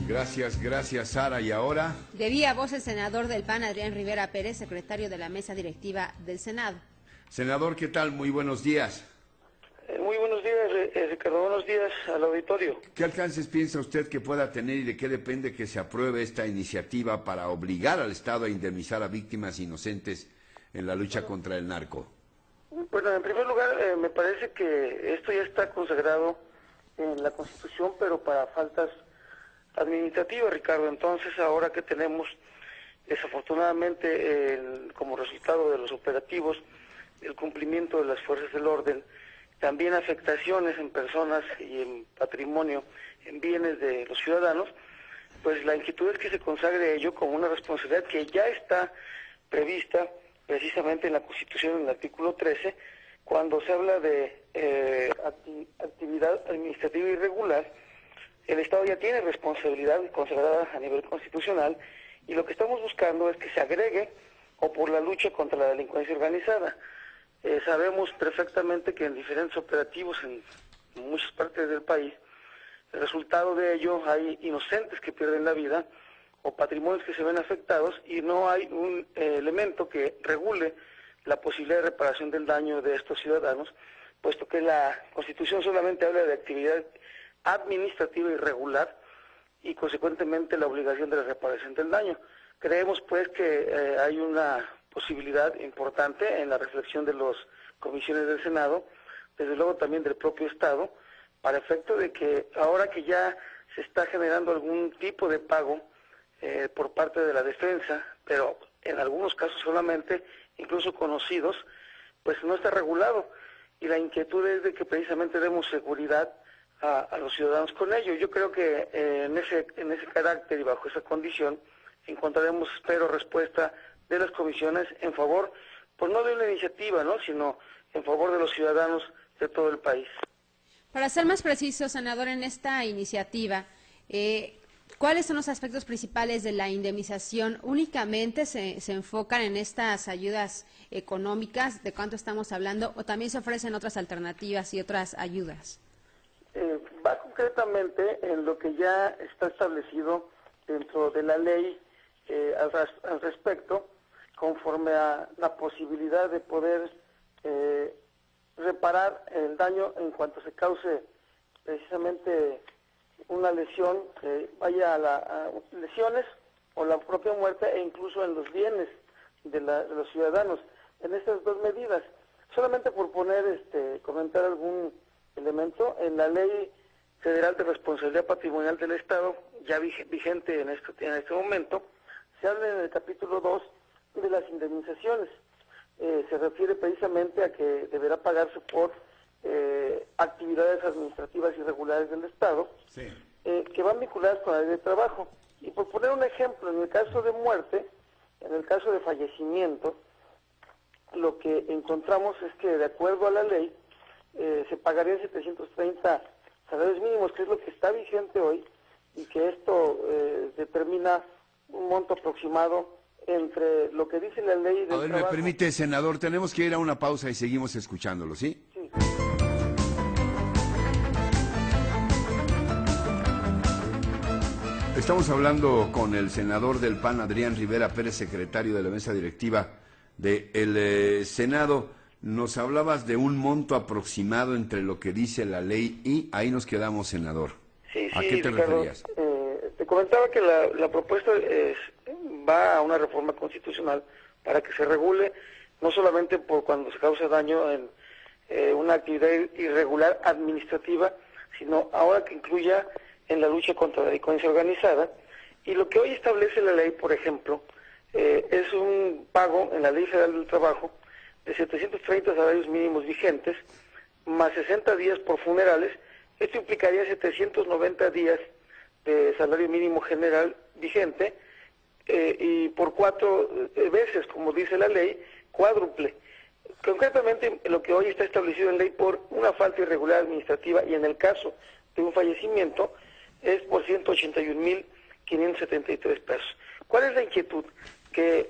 Gracias, Sara. ¿Y ahora? De viva voz el senador del PAN, Adrián Rivera Pérez, secretario de la mesa directiva del Senado. Senador, ¿qué tal? Muy buenos días. Muy buenos días, Ricardo. Buenos días al auditorio. ¿Qué alcances piensa usted que pueda tener y de qué depende que se apruebe esta iniciativa para obligar al Estado a indemnizar a víctimas inocentes en la lucha contra el narco? Bueno, en primer lugar, me parece que esto ya está consagrado en la Constitución, pero para faltas administrativas, Ricardo. Entonces, ahora que tenemos, desafortunadamente, como resultado de los operativos, el cumplimiento de las fuerzas del orden, también afectaciones en personas y en patrimonio, en bienes de los ciudadanos, pues la inquietud es que se consagre ello como una responsabilidad que ya está prevista precisamente en la Constitución, en el artículo 13, cuando se habla de actividad administrativa irregular. El Estado ya tiene responsabilidad consagrada a nivel constitucional, y lo que estamos buscando es que se agregue o por la lucha contra la delincuencia organizada. Sabemos perfectamente que en diferentes operativos en muchas partes del país, el resultado de ello hay inocentes que pierden la vida o patrimonios que se ven afectados, y no hay un elemento que regule la posibilidad de reparación del daño de estos ciudadanos, puesto que la Constitución solamente habla de actividad administrativa irregular y consecuentemente la obligación de la reparación del daño. Creemos pues que hay una posibilidad importante en la reflexión de las comisiones del Senado, desde luego también del propio Estado, para efecto de que ahora que ya se está generando algún tipo de pago por parte de la defensa, pero en algunos casos solamente, incluso conocidos, pues no está regulado, y la inquietud es de que precisamente demos seguridad a los ciudadanos con ello. Yo creo que en ese carácter y bajo esa condición encontraremos, espero, respuesta de las comisiones en favor, pues no de una iniciativa, ¿no?, sino en favor de los ciudadanos de todo el país. Para ser más preciso, senador, en esta iniciativa, ¿cuáles son los aspectos principales de la indemnización? ¿Únicamente se enfocan en estas ayudas económicas? ¿De cuánto estamos hablando? ¿O también se ofrecen otras alternativas y otras ayudas? Va concretamente en lo que ya está establecido dentro de la ley al respecto, conforme a la posibilidad de poder reparar el daño en cuanto se cause precisamente una lesión que vaya a lesiones o la propia muerte, e incluso en los bienes de los ciudadanos. En estas dos medidas, solamente por comentar algún elemento, en la Ley Federal de Responsabilidad Patrimonial del Estado, ya vigente en este momento, se habla en el capítulo 2 de las indemnizaciones. Se refiere precisamente a que deberá pagarse por actividades administrativas irregulares del Estado, sí, que van vinculadas con la ley de trabajo. Y por poner un ejemplo, en el caso de muerte, en el caso de fallecimiento, lo que encontramos es que, de acuerdo a la ley, se pagarían 730 salarios mínimos, que es lo que está vigente hoy, y que esto determina un monto aproximado entre lo que dice la ley del trabajo. ¿Me permite, senador? Tenemos que ir a una pausa y seguimos escuchándolo, ¿sí? Sí. Estamos hablando con el senador del PAN, Adrián Rivera Pérez, secretario de la mesa directiva del Senado. Nos hablabas de un monto aproximado entre lo que dice la ley y ahí nos quedamos, senador. Sí, ¿A qué te referías? Te comentaba que la propuesta va a una reforma constitucional para que se regule no solamente por cuando se causa daño en una actividad irregular administrativa, sino ahora que incluya en la lucha contra la delincuencia organizada. Y lo que hoy establece la ley, por ejemplo, es un pago en la Ley Federal del Trabajo de 730 salarios mínimos vigentes, más 60 días por funerales. Esto implicaría 790 días de salario mínimo general vigente, y por 4 veces, como dice la ley, cuádruple. Concretamente, lo que hoy está establecido en ley por una falta irregular administrativa, y en el caso de un fallecimiento, es por 181.573 pesos. ¿Cuál es la inquietud? Que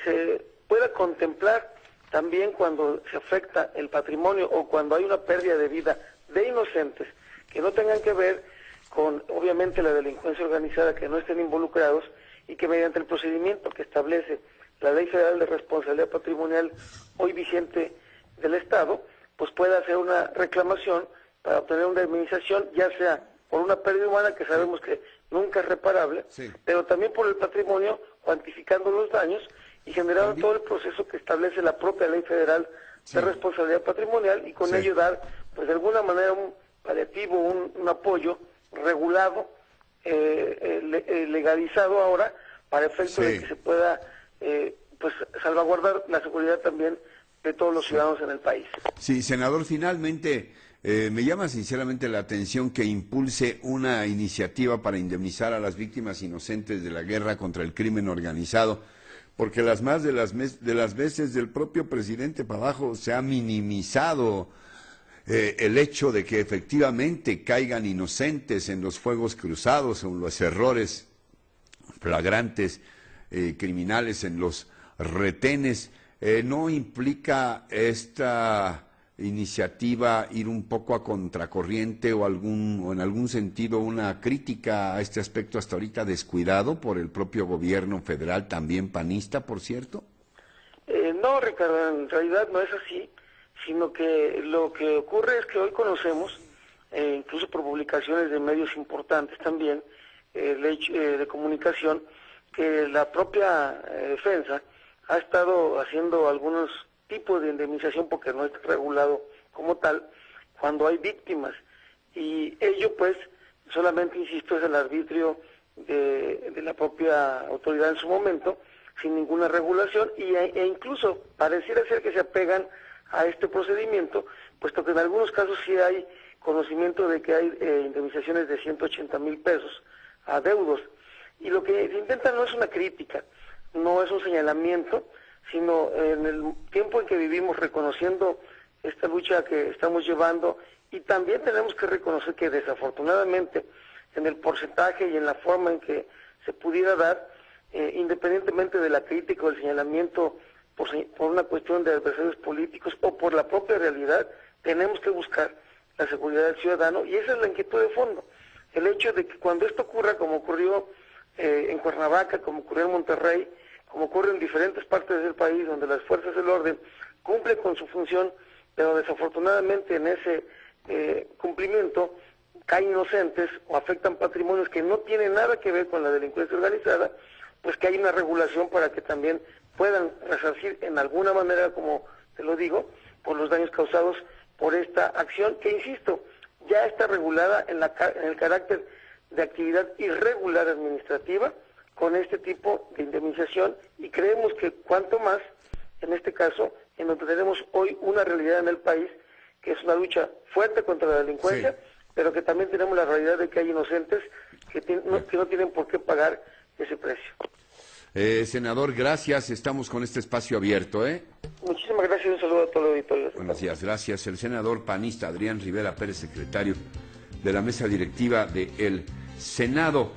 se pueda contemplar también cuando se afecta el patrimonio o cuando hay una pérdida de vida de inocentes que no tengan que ver con obviamente la delincuencia organizada, que no estén involucrados y que mediante el procedimiento que establece la Ley Federal de Responsabilidad Patrimonial hoy vigente del Estado, pues pueda hacer una reclamación para obtener una indemnización, ya sea por una pérdida humana, que sabemos que nunca es reparable, sí, pero también por el patrimonio, cuantificando los daños y generando todo el proceso que establece la propia Ley Federal de Responsabilidad Patrimonial, y con ello dar, pues de alguna manera, un paliativo, un apoyo regulado, legalizado ahora, para efecto de que se pueda pues salvaguardar la seguridad también de todos los ciudadanos en el país. Sí, senador, finalmente me llama sinceramente la atención que impulse una iniciativa para indemnizar a las víctimas inocentes de la guerra contra el crimen organizado, porque las más de las veces del propio presidente para abajo se ha minimizado el hecho de que efectivamente caigan inocentes en los fuegos cruzados, en los errores flagrantes criminales, en los retenes. ¿No implica esta iniciativa ir un poco a contracorriente o en algún sentido una crítica a este aspecto hasta ahorita descuidado por el propio gobierno federal, también panista, por cierto? No, Ricardo, en realidad no es así, sino que lo que ocurre es que hoy conocemos, incluso por publicaciones de medios importantes también, de comunicación, que la propia defensa ha estado haciendo algunos tipos de indemnización, porque no está regulado como tal, cuando hay víctimas, y ello pues solamente, insisto, es el arbitrio de la propia autoridad en su momento, sin ninguna regulación, e incluso pareciera ser que se apegan a este procedimiento, puesto que en algunos casos sí hay conocimiento de que hay indemnizaciones de 180,000 pesos a deudos, y lo que se intenta no es una crítica, no es un señalamiento, sino en el tiempo en que vivimos, reconociendo esta lucha que estamos llevando, y también tenemos que reconocer que desafortunadamente en el porcentaje y en la forma en que se pudiera dar, independientemente de la crítica o el señalamiento por una cuestión de adversarios políticos o por la propia realidad, tenemos que buscar la seguridad del ciudadano, y esa es la inquietud de fondo. El hecho de que cuando esto ocurra, como ocurrió en Cuernavaca, como ocurrió en Monterrey, como ocurre en diferentes partes del país donde las fuerzas del orden cumplen con su función, pero desafortunadamente en ese cumplimiento caen inocentes o afectan patrimonios que no tienen nada que ver con la delincuencia organizada, pues que hay una regulación para que también puedan resarcir en alguna manera, como te lo digo, por los daños causados por esta acción, que insisto, ya está regulada en el carácter de actividad irregular administrativa, con este tipo de indemnización, y creemos que cuanto más, en este caso, en donde tenemos hoy una realidad en el país, que es una lucha fuerte contra la delincuencia, pero que también tenemos la realidad de que hay inocentes que no tienen por qué pagar ese precio. Senador, gracias, estamos con este espacio abierto, Muchísimas gracias y un saludo a todo el auditorio. Buenos días, gracias. El senador panista Adrián Rivera Pérez, secretario de la mesa directiva del Senado.